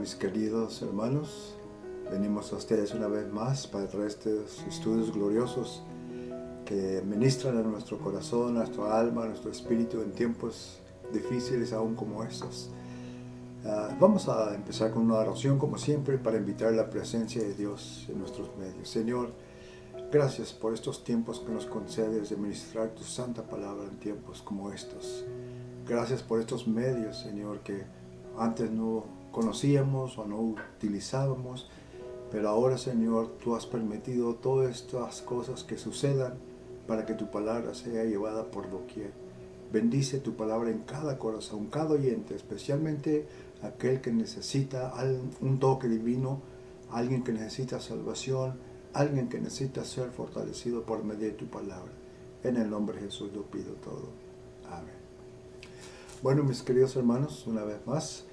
mis queridos hermanos. Venimos a ustedes una vez más para traer estos estudios gloriosos que ministran a nuestro corazón, a nuestra alma, a nuestro espíritu en tiempos difíciles aún como estos. Vamos a empezar con una oración como siempre para invitar la presencia de Dios en nuestros medios. Señor, gracias por estos tiempos que nos concedes de ministrar tu santa palabra en tiempos como estos. Gracias por estos medios, Señor, que antes no conocíamos o no utilizábamos, pero ahora, Señor, tú has permitido todas estas cosas que sucedan para que tu palabra sea llevada por doquier. Bendice tu palabra en cada corazón, cada oyente, especialmente aquel que necesita un toque divino, alguien que necesita salvación, alguien que necesita ser fortalecido por medio de tu palabra. En el nombre de Jesús lo pido todo. Amén. Bueno, mis queridos hermanos, una vez más,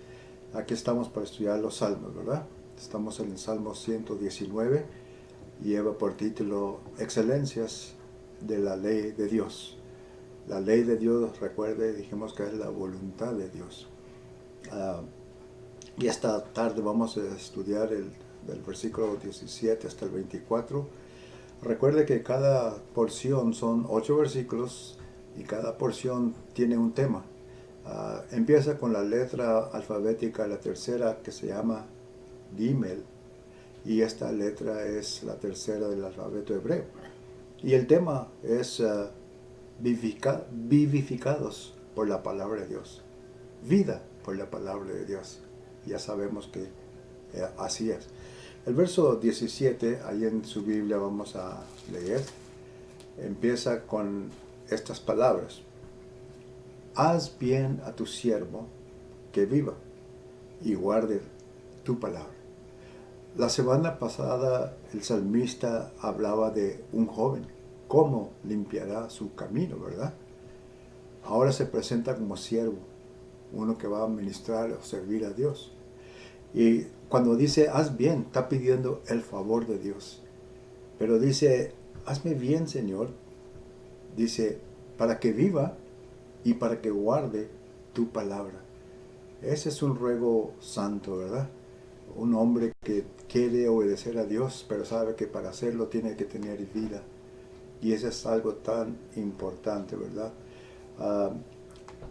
aquí estamos para estudiar los salmos, ¿verdad? Estamos en el Salmo 119 y lleva por título Excelencias de la ley de Dios. La ley de Dios, recuerde, dijimos que es la voluntad de Dios. Y esta tarde vamos a estudiar del versículo 17 hasta el 24. Recuerde que cada porción son 8 versículos y cada porción tiene un tema. Empieza con la letra alfabética, la tercera, que se llama Gimel, y esta letra es la tercera del alfabeto hebreo. Y el tema es vivificados por la palabra de Dios. Vida por la palabra de Dios. Ya sabemos que así es. El verso 17, ahí en su Biblia vamos a leer, empieza con estas palabras. Haz bien a tu siervo que viva y guarde tu palabra. La semana pasada el salmista hablaba de un joven, cómo limpiará su camino, ¿verdad? Ahora se presenta como siervo, uno que va a ministrar o servir a Dios. Y cuando dice haz bien, está pidiendo el favor de Dios. Pero dice, hazme bien, Señor, dice, para que viva y para que guarde tu palabra. Ese es un ruego santo, ¿verdad? Un hombre que quiere obedecer a Dios, pero sabe que para hacerlo tiene que tener vida. Y eso es algo tan importante, ¿verdad?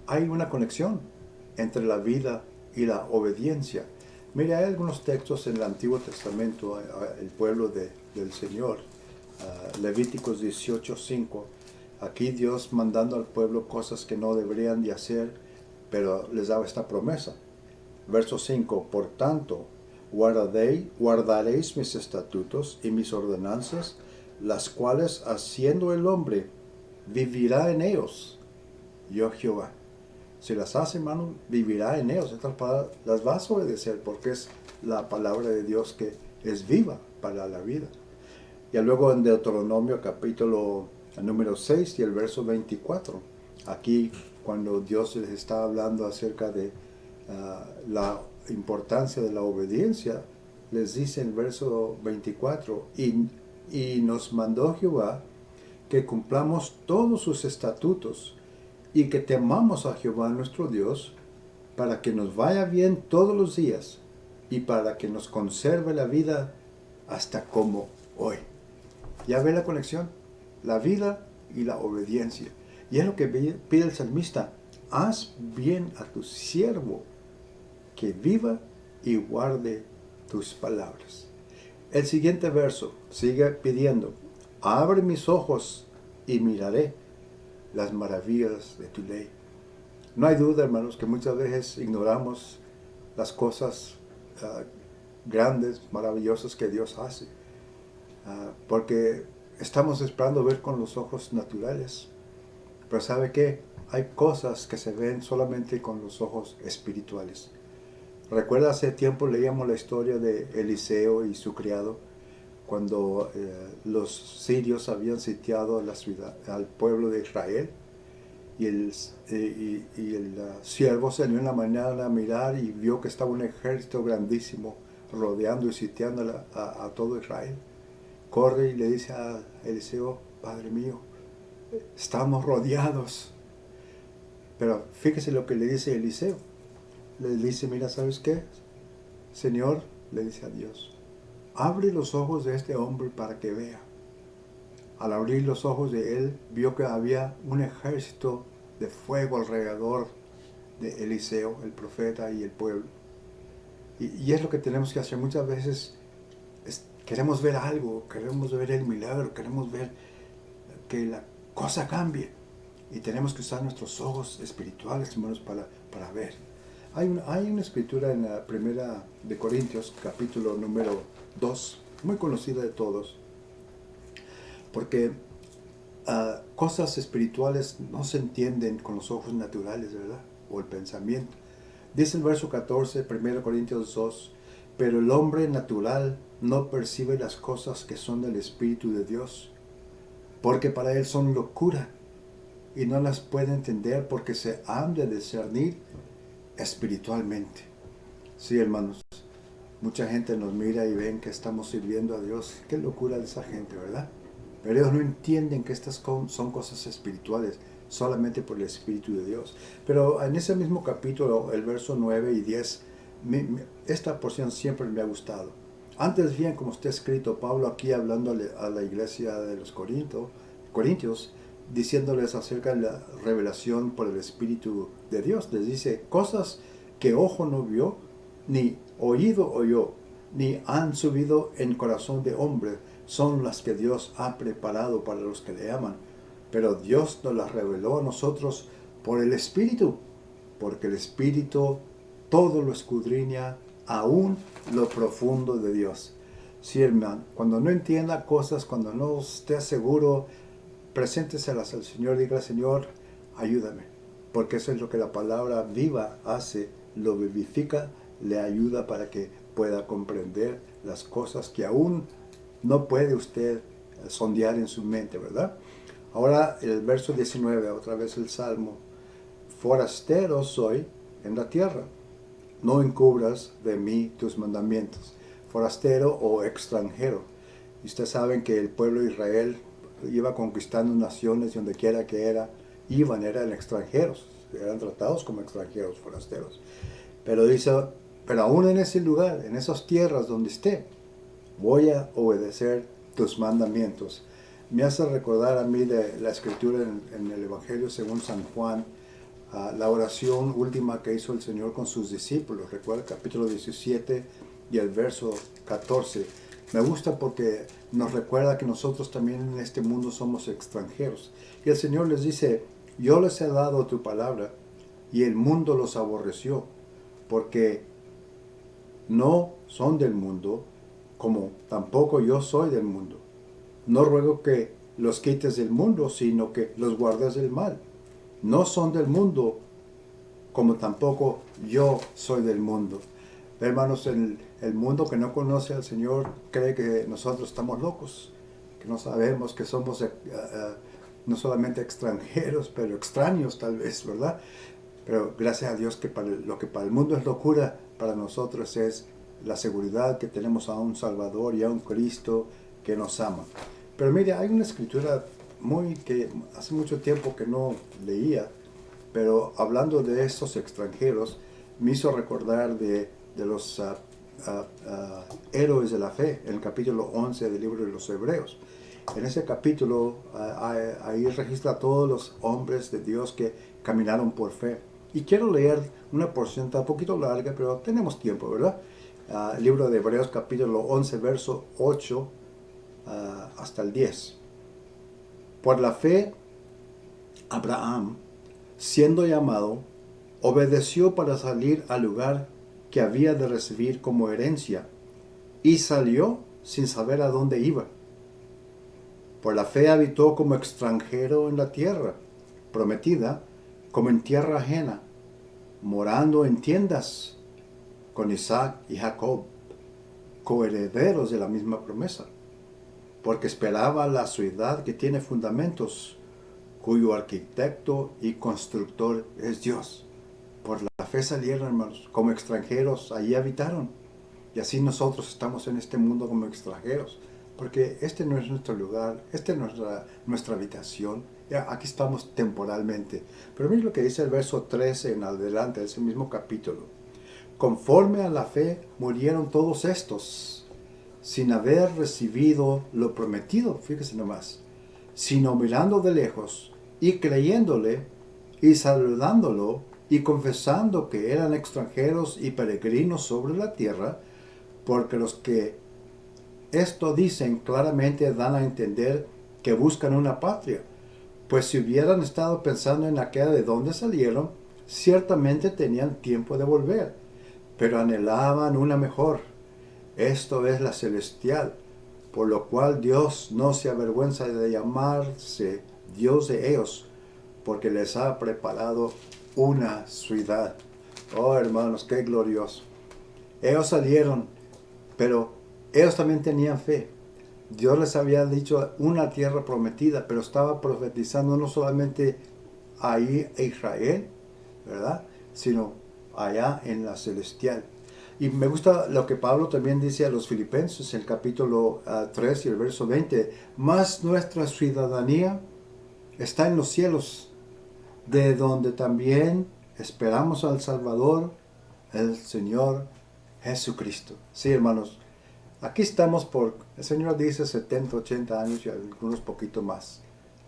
Hay una conexión entre la vida y la obediencia. Mire, hay algunos textos en el Antiguo Testamento, el pueblo del Señor, Levíticos 18:5. Aquí Dios mandando al pueblo cosas que no deberían de hacer, pero les daba esta promesa. Verso 5, por tanto, guardaréis mis estatutos y mis ordenanzas, las cuales haciendo el hombre, vivirá en ellos. Yo Jehová. Si las hace, hermano, vivirá en ellos. Estas palabras las vas a obedecer porque es la palabra de Dios que es viva para la vida. Y luego en Deuteronomio capítulo número 6 y el verso 24. Aquí cuando Dios les está hablando acerca de la importancia de la obediencia, les dice en el verso 24, y nos mandó Jehová que cumplamos todos sus estatutos y que temamos a Jehová nuestro Dios para que nos vaya bien todos los días y para que nos conserve la vida hasta como hoy. ¿Ya ve la conexión? La vida y la obediencia. Y es lo que pide el salmista. Haz bien a tu siervo que viva y guarde tus palabras. El siguiente verso sigue pidiendo. Abre mis ojos y miraré las maravillas de tu ley. No hay duda, hermanos, que muchas veces ignoramos las cosas grandes, maravillosas que Dios hace. Porque estamos esperando ver con los ojos naturales. Pero ¿sabe qué? Hay cosas que se ven solamente con los ojos espirituales. Recuerda, hace tiempo leíamos la historia de Eliseo y su criado, cuando los sirios habían sitiado la ciudad, al pueblo de Israel, y el siervo salió en la mañana a mirar y vio que estaba un ejército grandísimo rodeando y sitiando a todo Israel. Corre y le dice a Eliseo, Padre mío, estamos rodeados. Pero fíjese lo que le dice Eliseo. Le dice, mira, ¿sabes qué? Señor, le dice a Dios, abre los ojos de este hombre para que vea. Al abrir los ojos de él, vio que había un ejército de fuego alrededor de Eliseo, el profeta, y el pueblo. Y es lo que tenemos que hacer. Muchas veces queremos ver algo, queremos ver el milagro, queremos ver que la cosa cambie. Y tenemos que usar nuestros ojos espirituales, hermanos, para ver. Hay una escritura en la primera de Corintios, capítulo número 2, muy conocida de todos, porque cosas espirituales no se entienden con los ojos naturales, ¿verdad? O el pensamiento. Dice el verso 14, 1 Corintios 2, pero el hombre natural no percibe las cosas que son del Espíritu de Dios, porque para él son locura, y no las puede entender porque se han de discernir espiritualmente. Sí, hermanos, mucha gente nos mira y ven que estamos sirviendo a Dios. Qué locura de esa gente, ¿verdad? Pero ellos no entienden que estas son cosas espirituales, solamente por el Espíritu de Dios. Pero en ese mismo capítulo, el verso 9 y 10, esta porción siempre me ha gustado. Antes bien, como está escrito, Pablo aquí hablándole a la iglesia de los Corintios, diciéndoles acerca de la revelación por el Espíritu de Dios. Les dice, cosas que ojo no vio, ni oído oyó, ni han subido en corazón de hombre, son las que Dios ha preparado para los que le aman. Pero Dios nos las reveló a nosotros por el Espíritu, porque el Espíritu todo lo escudriña, aún lo profundo de Dios. Sí, hermano, cuando no entienda cosas, cuando no esté seguro, presénteselas al Señor, diga, Señor, ayúdame, porque eso es lo que la palabra viva hace, lo vivifica, le ayuda para que pueda comprender las cosas que aún no puede usted sondear en su mente, ¿verdad? Ahora el verso 19, otra vez el Salmo, forastero soy en la tierra, no encubras de mí tus mandamientos. Forastero o extranjero. Y ustedes saben que el pueblo de Israel iba conquistando naciones donde quiera que eran extranjeros, eran tratados como extranjeros, forasteros. Pero dice, pero aún en ese lugar, en esas tierras donde esté, voy a obedecer tus mandamientos. Me hace recordar a mí de la escritura en el Evangelio según San Juan, la oración última que hizo el Señor con sus discípulos. Recuerda el capítulo 17 y el verso 14. Me gusta porque nos recuerda que nosotros también en este mundo somos extranjeros. Y el Señor les dice, yo les he dado tu palabra y el mundo los aborreció, porque no son del mundo, como tampoco yo soy del mundo. No ruego que los quites del mundo, sino que los guardes del mal. No son del mundo, como tampoco yo soy del mundo. Hermanos, el mundo que no conoce al Señor cree que nosotros estamos locos, que no sabemos, que somos no solamente extranjeros, pero extraños tal vez, ¿verdad? Pero gracias a Dios que lo que para el mundo es locura, para nosotros es la seguridad que tenemos a un Salvador y a un Cristo que nos ama. Pero mire, hay una escritura que hace mucho tiempo que no leía, pero hablando de estos extranjeros, me hizo recordar de los héroes de la fe, en el capítulo 11 del libro de los Hebreos. En ese capítulo, ahí registra a todos los hombres de Dios que caminaron por fe. Y quiero leer una porción un poquito larga, pero tenemos tiempo, ¿verdad? El libro de Hebreos, capítulo 11, verso 8 hasta el 10. Por la fe, Abraham, siendo llamado, obedeció para salir al lugar que había de recibir como herencia, y salió sin saber a dónde iba. Por la fe habitó como extranjero en la tierra prometida, como en tierra ajena, morando en tiendas con Isaac y Jacob, coherederos de la misma promesa, porque esperaba la ciudad que tiene fundamentos, cuyo arquitecto y constructor es Dios. Por la fe salieron, hermanos, como extranjeros, allí habitaron. Y así nosotros estamos en este mundo como extranjeros, porque este no es nuestro lugar, este no es nuestra habitación. Ya, aquí estamos temporalmente. Pero mira lo que dice el verso 13 en adelante de ese mismo capítulo. Conforme a la fe murieron todos estos, sin haber recibido lo prometido, fíjese nomás, sino mirando de lejos y creyéndole y saludándolo y confesando que eran extranjeros y peregrinos sobre la tierra, porque los que esto dicen claramente dan a entender que buscan una patria, pues si hubieran estado pensando en aquella de donde salieron, ciertamente tenían tiempo de volver, pero anhelaban una mejor, esto es la celestial, por lo cual Dios no se avergüenza de llamarse Dios de ellos, porque les ha preparado una ciudad. Oh hermanos, qué glorioso. Ellos salieron, pero ellos también tenían fe. Dios les había dicho una tierra prometida, pero estaba profetizando no solamente ahí a Israel, ¿verdad? Sino allá en la celestial. Y me gusta lo que Pablo también dice a los filipenses en el capítulo 3 y el verso 20. Mas nuestra ciudadanía está en los cielos, de donde también esperamos al Salvador, el Señor Jesucristo. Sí, hermanos, aquí estamos el Señor dice 70, 80 años y algunos poquito más.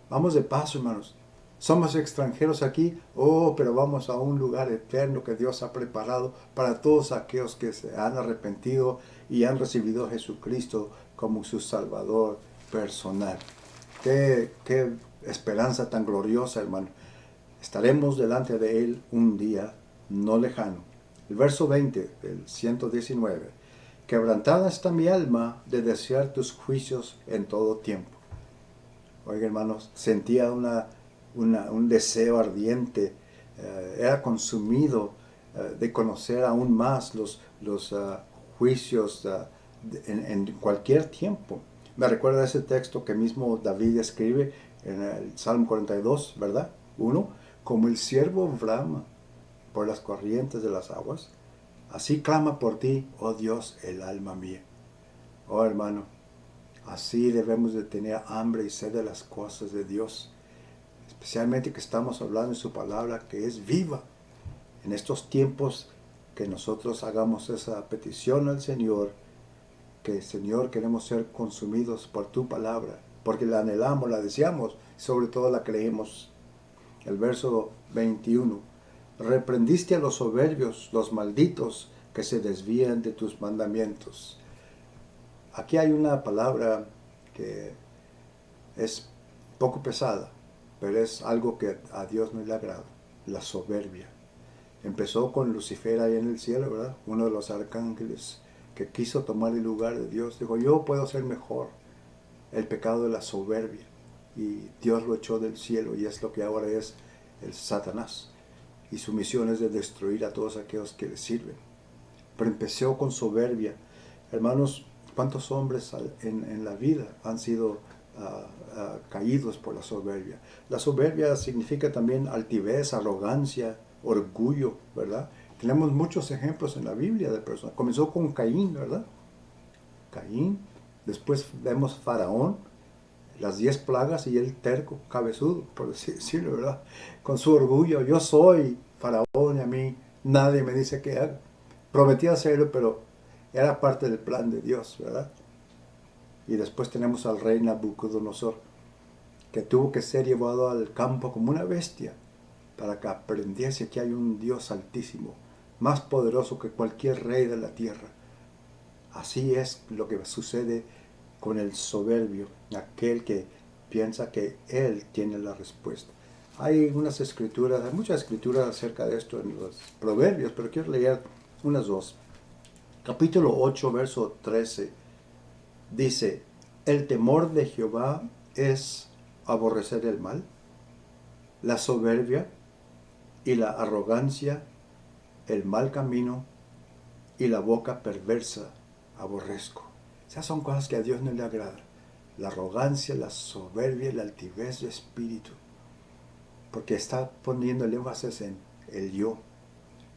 Vamos de paso, hermanos. Somos extranjeros aquí, pero vamos a un lugar eterno que Dios ha preparado para todos aquellos que se han arrepentido y han recibido a Jesucristo como su Salvador personal. Qué esperanza tan gloriosa, hermano. Estaremos delante de Él un día no lejano. El verso 20 del 119. Quebrantada está mi alma de desear tus juicios en todo tiempo. Oiga, hermanos, sentía un deseo ardiente, era consumido de conocer aún más los juicios en cualquier tiempo. Me recuerda ese texto que mismo David escribe en el Salmo 42, ¿verdad? 1. Como el ciervo brama por las corrientes de las aguas, así clama por ti, oh Dios, el alma mía. Oh hermano, así debemos de tener hambre y sed de las cosas de Dios. Especialmente que estamos hablando de su palabra que es viva. En estos tiempos que nosotros hagamos esa petición al Señor, que Señor queremos ser consumidos por tu palabra, porque la anhelamos, la deseamos, sobre todo la creemos. El verso 21. Reprendiste a los soberbios, los malditos, que se desvían de tus mandamientos. Aquí hay una palabra que es poco pesada, pero es algo que a Dios no le agrada, la soberbia. Empezó con Lucifer ahí en el cielo, ¿verdad? Uno de los arcángeles que quiso tomar el lugar de Dios. Dijo, yo puedo ser mejor. El pecado de la soberbia. Y Dios lo echó del cielo y es lo que ahora es el Satanás. Y su misión es de destruir a todos aquellos que le sirven. Pero empezó con soberbia. Hermanos, ¿cuántos hombres en la vida han sido caídos por la soberbia? La soberbia significa también altivez, arrogancia, orgullo, ¿verdad? Tenemos muchos ejemplos en la Biblia de personas. Comenzó con Caín, ¿verdad? Caín. Después vemos Faraón, las 10 plagas y el terco, cabezudo, por decirlo, ¿verdad? Con su orgullo, yo soy Faraón y a mí nadie me dice qué haga. Prometía hacerlo, pero era parte del plan de Dios, ¿verdad? Y después tenemos al rey Nabucodonosor, que tuvo que ser llevado al campo como una bestia para que aprendiese que hay un Dios altísimo, más poderoso que cualquier rey de la tierra. Así es lo que sucede con el soberbio, aquel que piensa que él tiene la respuesta. Hay unas escrituras, hay muchas escrituras acerca de esto en los proverbios, pero quiero leer unas dos. Capítulo 8, verso 13, dice, el temor de Jehová es aborrecer el mal, la soberbia y la arrogancia, el mal camino y la boca perversa aborrezco. Esas son cosas que a Dios no le agradan. La arrogancia, la soberbia y la altivez de espíritu. Porque está poniendo el énfasis en el yo.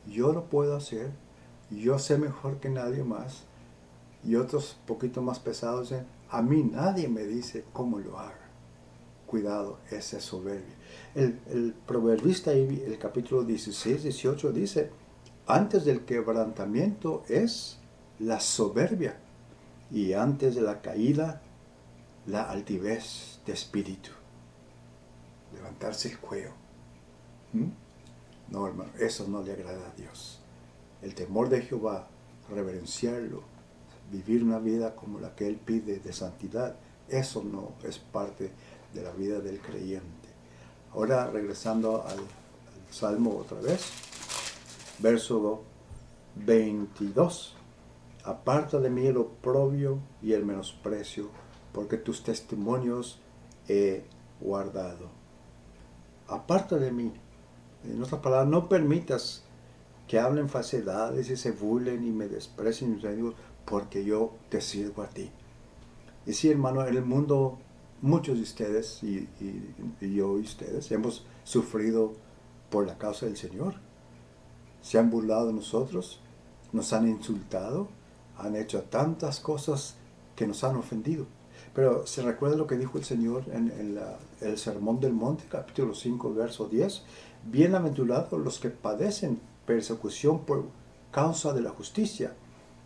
Yo lo puedo hacer. Yo sé mejor que nadie más. Y otros poquito más pesados en a mí nadie me dice cómo lo haga. Cuidado, esa es soberbia. El proverbista, el capítulo 16, 18 dice, Antes del quebrantamiento es la soberbia y antes de la caída la altivez de espíritu. Levantarse el cuello. ¿Mm? No, hermano, eso no le agrada a Dios. El temor de Jehová, reverenciarlo, vivir una vida como la que Él pide de santidad, eso no es parte de la vida del creyente. Ahora regresando al Salmo otra vez, verso 22. Aparta de mí el oprobio y el menosprecio, porque tus testimonios he guardado. Aparta de mí. En otras palabras, no permitas que hablen falsedades y se burlen y me desprecien mis enemigos, porque yo te sirvo a ti. Y sí, hermano, en el mundo muchos de ustedes y yo y ustedes hemos sufrido por la causa del Señor. Se han burlado de nosotros, nos han insultado, han hecho tantas cosas que nos han ofendido. Pero se recuerda lo que dijo el Señor en el Sermón del Monte, capítulo 5, verso 10. Bienaventurados los que padecen persecución por causa de la justicia,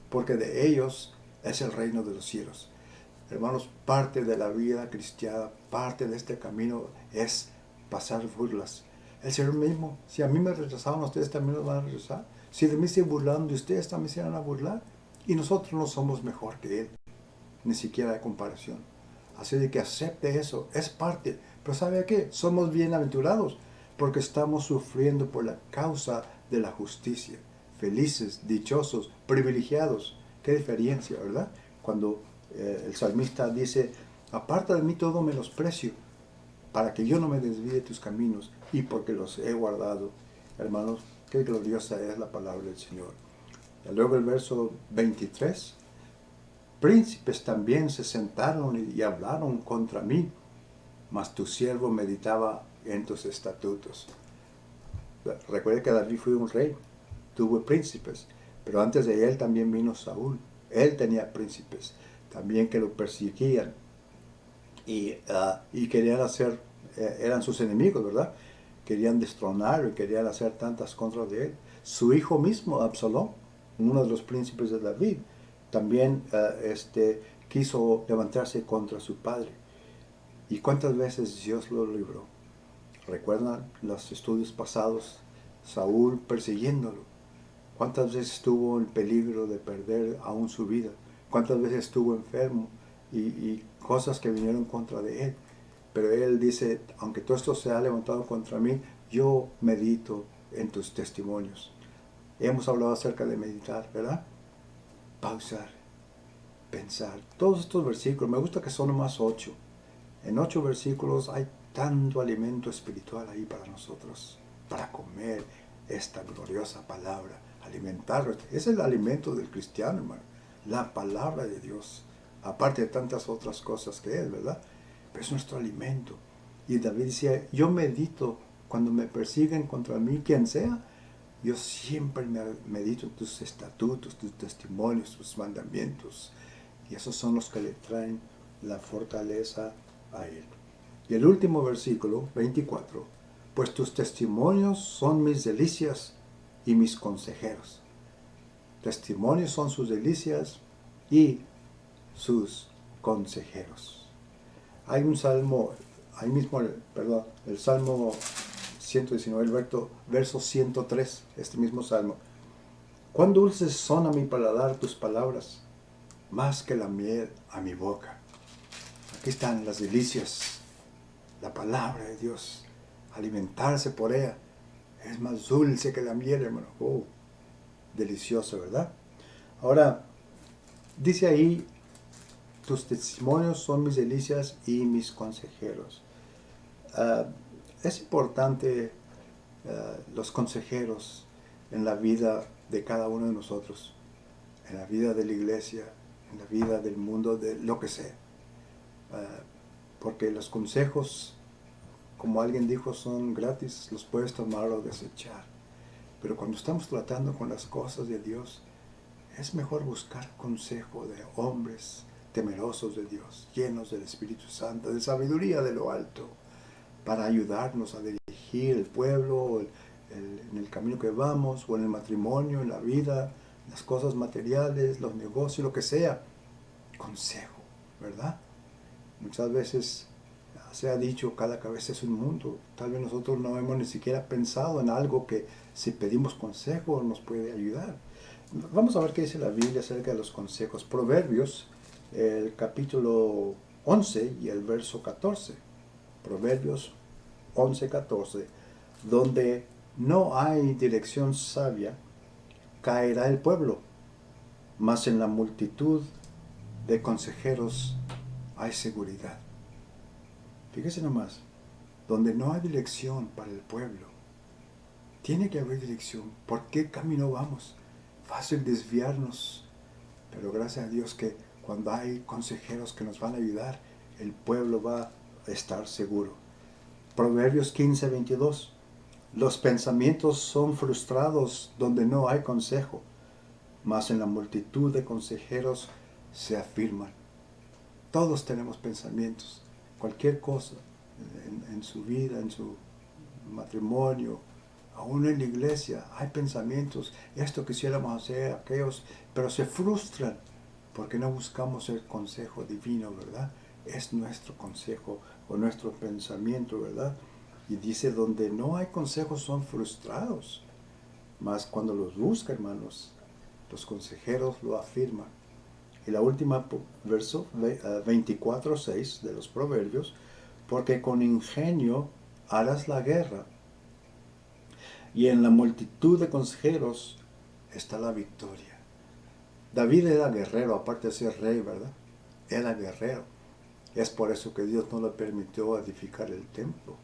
porque de ellos es el reino de los cielos. Hermanos, parte de la vida cristiana, parte de este camino es pasar burlas. El Señor mismo, si a mí me rechazaban, ustedes también los van a rechazar. Si de mí se burlan de ustedes, también se van a burlar. Y nosotros no somos mejor que Él, ni siquiera de comparación. Así de que acepte eso, es parte. Pero ¿sabe qué? Somos bienaventurados porque estamos sufriendo por la causa de la justicia. Felices, dichosos, privilegiados. Qué diferencia, ¿verdad? Cuando el salmista dice, aparta de mí todo menosprecio, para que yo no me desvíe de tus caminos, y porque los he guardado. Hermanos, qué gloriosa es la palabra del Señor. Y luego el verso 23, príncipes también se sentaron y hablaron contra mí, mas tu siervo meditaba en tus estatutos. Recuerde que David fue un rey, tuvo príncipes, pero antes de él también vino Saúl. Él tenía príncipes también que lo perseguían y querían hacer, eran sus enemigos, ¿verdad? Querían destronarlo y querían hacer tantas contras de él. Su hijo mismo, Absalón, uno de los príncipes de David, también quiso levantarse contra su padre. ¿Y cuántas veces Dios lo libró? ¿Recuerdan los estudios pasados? Saúl persiguiéndolo. ¿Cuántas veces estuvo en peligro de perder aún su vida? ¿Cuántas veces estuvo enfermo y cosas que vinieron contra de él? Pero él dice, aunque todo esto se ha levantado contra mí, yo medito en tus testimonios. Hemos hablado acerca de meditar, ¿verdad? Pausar, pensar. Todos estos versículos, me gusta que son nomás 8. En 8 versículos hay tanto alimento espiritual ahí para nosotros, para comer esta gloriosa palabra, alimentarlo. Es el alimento del cristiano, hermano, la palabra de Dios, aparte de tantas otras cosas que es, ¿verdad? Pero es nuestro alimento. Y David decía, yo medito cuando me persiguen contra mí, quien sea, yo siempre medito en tus estatutos, tus testimonios, tus mandamientos. Y esos son los que le traen la fortaleza a él. Y el último versículo, 24, pues tus testimonios son mis delicias y mis consejeros. Testimonios son sus delicias y sus consejeros. Hay un salmo, ahí mismo, el Salmo 119, el verso 103, este mismo salmo. Cuán dulces son a mi paladar tus palabras, más que la miel a mi boca. Aquí están las delicias, la palabra de Dios. Alimentarse por ella es más dulce que la miel, hermano. Oh, delicioso, ¿verdad? Ahora, dice ahí, tus testimonios son mis delicias y mis consejeros. Es importante los consejeros en la vida de cada uno de nosotros, en la vida de la iglesia, en la vida del mundo, de lo que sea. Porque los consejos, como alguien dijo, son gratis, los puedes tomar o desechar. Pero cuando estamos tratando con las cosas de Dios, es mejor buscar consejo de hombres temerosos de Dios, llenos del Espíritu Santo, de sabiduría de lo alto, para ayudarnos a dirigir el pueblo, en el camino que vamos, o en el matrimonio, en la vida, las cosas materiales, los negocios, lo que sea. Consejo, ¿verdad? Muchas veces se ha dicho, cada cabeza es un mundo. Tal vez nosotros no hemos ni siquiera pensado en algo que si pedimos consejo nos puede ayudar. Vamos a ver qué dice la Biblia acerca de los consejos. Proverbios, el capítulo 11 y el verso 14. Proverbios 11, 14. Donde no hay dirección sabia, caerá el pueblo, mas en la multitud de consejeros hay seguridad. Fíjese nomás, donde no hay dirección para el pueblo, tiene que haber dirección. ¿Por qué camino vamos? Fácil desviarnos, pero gracias a Dios que cuando hay consejeros que nos van a ayudar, el pueblo va a estar seguro. Proverbios 15, 22. Los pensamientos son frustrados donde no hay consejo, mas en la multitud de consejeros se afirman. Todos tenemos pensamientos, cualquier cosa, en su vida, en su matrimonio, aún en la iglesia, hay pensamientos, esto quisiéramos hacer, aquellos, pero se frustran porque no buscamos el consejo divino, ¿verdad? Es nuestro consejo o nuestro pensamiento, ¿verdad? Y dice, donde no hay consejos son frustrados, mas cuando los busca, hermanos, los consejeros lo afirman. Y la última verso, 24:6 de los Proverbios, porque con ingenio harás la guerra, y en la multitud de consejeros está la victoria. David era guerrero, aparte de ser rey, ¿verdad? Era guerrero. Es por eso que Dios no le permitió edificar el templo,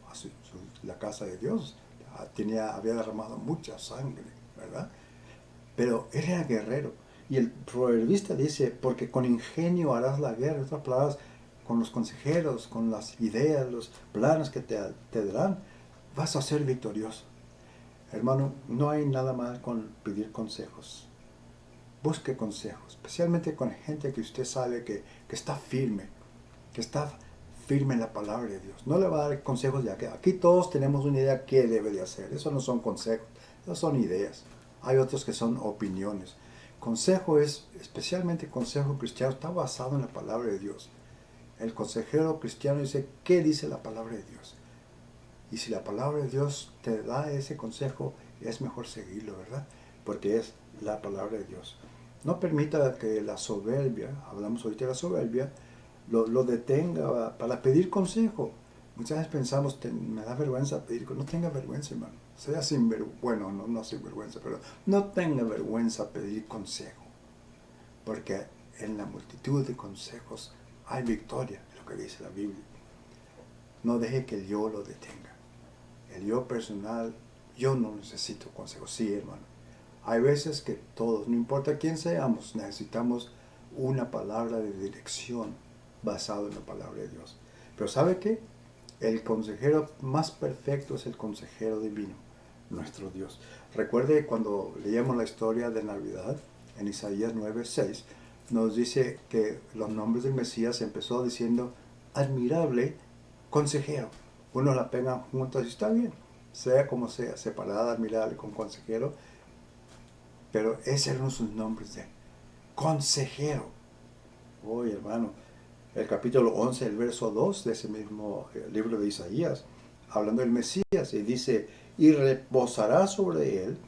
la casa de Dios. Había derramado mucha sangre, ¿verdad? Pero él era guerrero. Y el proverbista dice, porque con ingenio harás la guerra. En otras palabras, con los consejeros, con las ideas, los planes que te darán, vas a ser victorioso. Hermano, no hay nada mal con pedir consejos. Busque consejos, especialmente con gente que usted sabe que está firme, en la palabra de Dios. No le va a dar consejos de aquí todos tenemos una idea qué debe de hacer. Eso no son consejos, eso son ideas. Hay otros que son opiniones. Consejo es, especialmente consejo cristiano, está basado en la palabra de Dios. El consejero cristiano dice, ¿qué dice la palabra de Dios? Y si la palabra de Dios te da ese consejo, es mejor seguirlo, ¿verdad? Porque es la palabra de Dios. No permita que la soberbia, hablamos ahorita de la soberbia, lo detenga para pedir consejo. Muchas veces pensamos, me da vergüenza pedir, no tenga vergüenza, hermano. Sea sinvergüenza, bueno, no sinvergüenza, pero no tenga vergüenza pedir consejo. Porque en la multitud de consejos hay victoria, es lo que dice la Biblia. No deje que el yo lo detenga. El yo personal, yo no necesito consejos. Sí, hermano. Hay veces que todos, no importa quién seamos, necesitamos una palabra de dirección basado en la palabra de Dios. Pero ¿sabe qué? El consejero más perfecto es el consejero divino, nuestro Dios. Recuerde cuando leíamos la historia de Navidad, en Isaías 9:6, nos dice que los nombres del Mesías empezó diciendo, admirable consejero. Uno la pega juntos y está bien, sea como sea, separada, admirable con consejero, pero esos eran sus nombres de consejero. Oye, hermano, el capítulo 11, el verso 2 de ese mismo libro de Isaías, hablando del Mesías, y dice, y reposará sobre él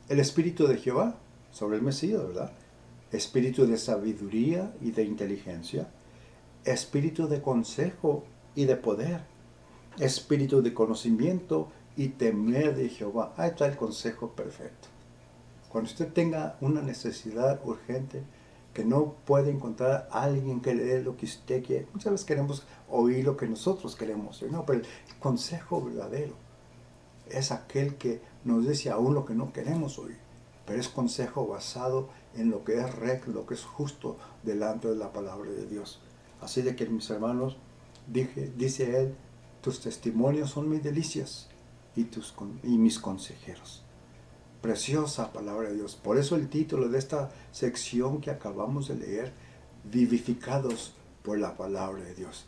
el espíritu de Jehová, sobre el Mesías, ¿verdad? Espíritu de sabiduría y de inteligencia, espíritu de consejo y de poder, espíritu de conocimiento y temer de Jehová. Ahí está el consejo perfecto. Cuando usted tenga una necesidad urgente, que no puede encontrar a alguien que le dé lo que usted quiere. Muchas veces queremos oír lo que nosotros queremos oír. No, pero el consejo verdadero es aquel que nos dice aún lo que no queremos oír. Pero es consejo basado en lo que es recto, lo que es justo delante de la palabra de Dios. Así de que, mis hermanos, dice él, tus testimonios son mis delicias y mis consejeros. Preciosa palabra de Dios. Por eso el título de esta sección que acabamos de leer, vivificados por la palabra de Dios,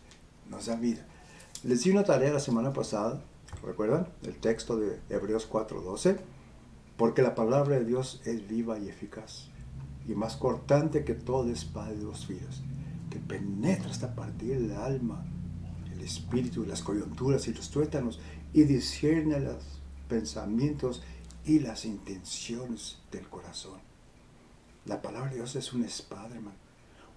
nos da vida. Les di una tarea la semana pasada ¿Recuerdan el texto de Hebreos 4:12? Porque la palabra de Dios es viva y eficaz, y más cortante que toda espada de dos filos, que penetra hasta partir el alma, el espíritu, las coyunturas y los tuétanos, y discierne los pensamientos y las intenciones del corazón. La palabra de Dios es una espada, hermano.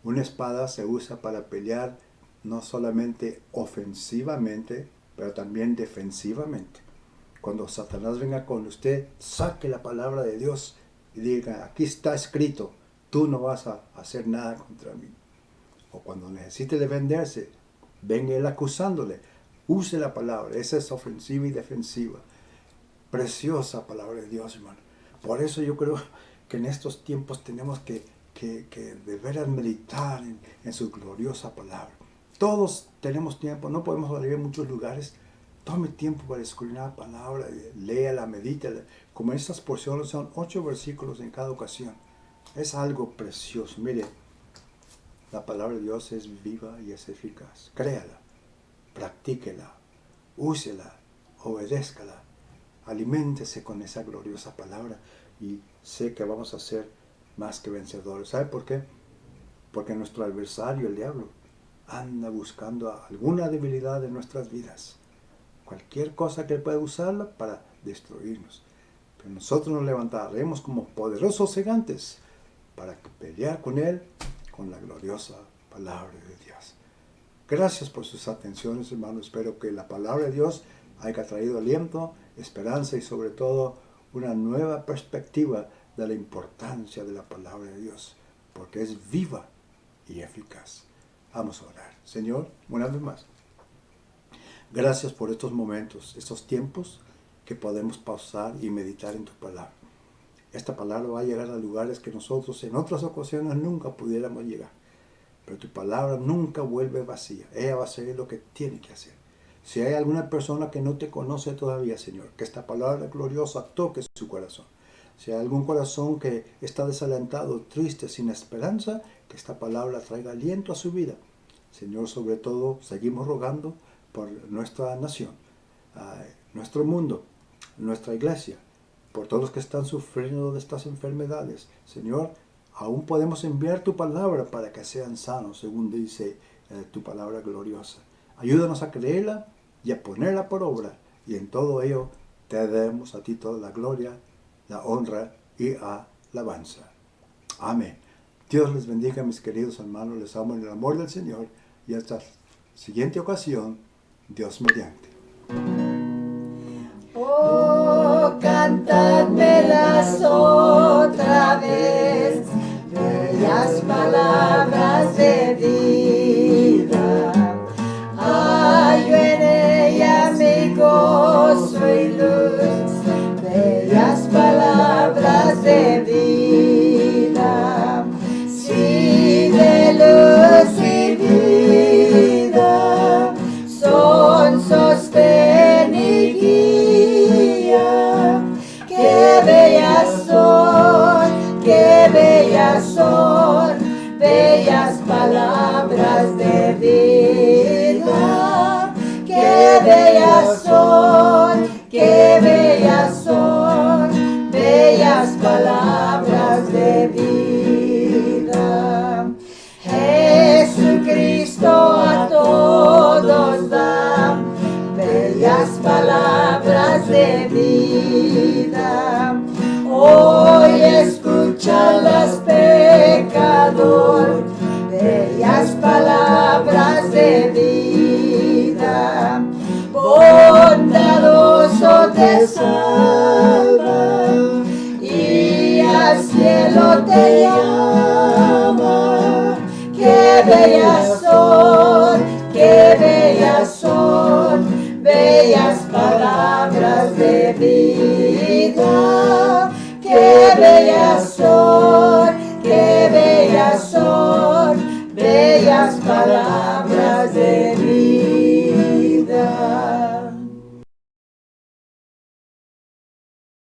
Una espada se usa para pelear no solamente ofensivamente, pero también defensivamente. Cuando Satanás venga con usted, saque la palabra de Dios y diga, aquí está escrito, tú no vas a hacer nada contra mí. O cuando necesite defenderse, venga él acusándole, use la palabra. Esa es ofensiva y defensiva. Preciosa palabra de Dios, hermano. Por eso yo creo que en estos tiempos tenemos que de veras meditar en su gloriosa palabra. Todos tenemos tiempo, no podemos salir en muchos lugares. Tome tiempo para escudriñar la palabra, léala, medítala. Como estas porciones son 8 versículos en cada ocasión. Es algo precioso. Mire, la palabra de Dios es viva y es eficaz. Créala, practíquela, úsela, obedézcala. Aliméntese con esa gloriosa palabra y sé que vamos a ser más que vencedores. ¿Sabe por qué? Porque nuestro adversario, el diablo, anda buscando alguna debilidad en nuestras vidas. Cualquier cosa que pueda usarla para destruirnos. Pero nosotros nos levantaremos como poderosos gigantes para pelear con él con la gloriosa palabra de Dios. Gracias por sus atenciones, hermanos. Espero que la palabra de Dios haya traído aliento, esperanza y sobre todo una nueva perspectiva de la importancia de la palabra de Dios, porque es viva y eficaz. Vamos a orar. Señor, una vez más, gracias por estos momentos, estos tiempos que podemos pausar y meditar en tu palabra. Esta palabra va a llegar a lugares que nosotros en otras ocasiones nunca pudiéramos llegar. Pero tu palabra nunca vuelve vacía. Ella va a hacer lo que tiene que hacer. Si hay alguna persona que no te conoce todavía, Señor, que esta palabra gloriosa toque su corazón. Si hay algún corazón que está desalentado, triste, sin esperanza, que esta palabra traiga aliento a su vida. Señor, sobre todo, seguimos rogando por nuestra nación, nuestro mundo, nuestra iglesia, por todos los que están sufriendo de estas enfermedades. Señor, aún podemos enviar tu palabra para que sean sanos, según dice tu palabra gloriosa. Ayúdanos a creerla y a ponerla por obra, y en todo ello te demos a ti toda la gloria, la honra y alabanza. Amén. Dios les bendiga, mis queridos hermanos. Les amo en el amor del Señor. Y hasta la siguiente ocasión, Dios mediante. Oh, cantadmelas otra vez, bellas palabras de vida. Hallo en ella mi gozo y luz, bellas palabras de vida. Sí, de luz y vida son sostén y guía. Qué bellas son, bellas palabras de vida. Qué bellas son, bellas palabras de vida. Jesucristo a todos da bellas palabras de vida. Hoy escúchalas, pecador, bellas palabras de vida. Bondadoso te salva y al cielo te llama. Qué bellas son, bellas palabras de vida. Qué bellas son, bellas palabras.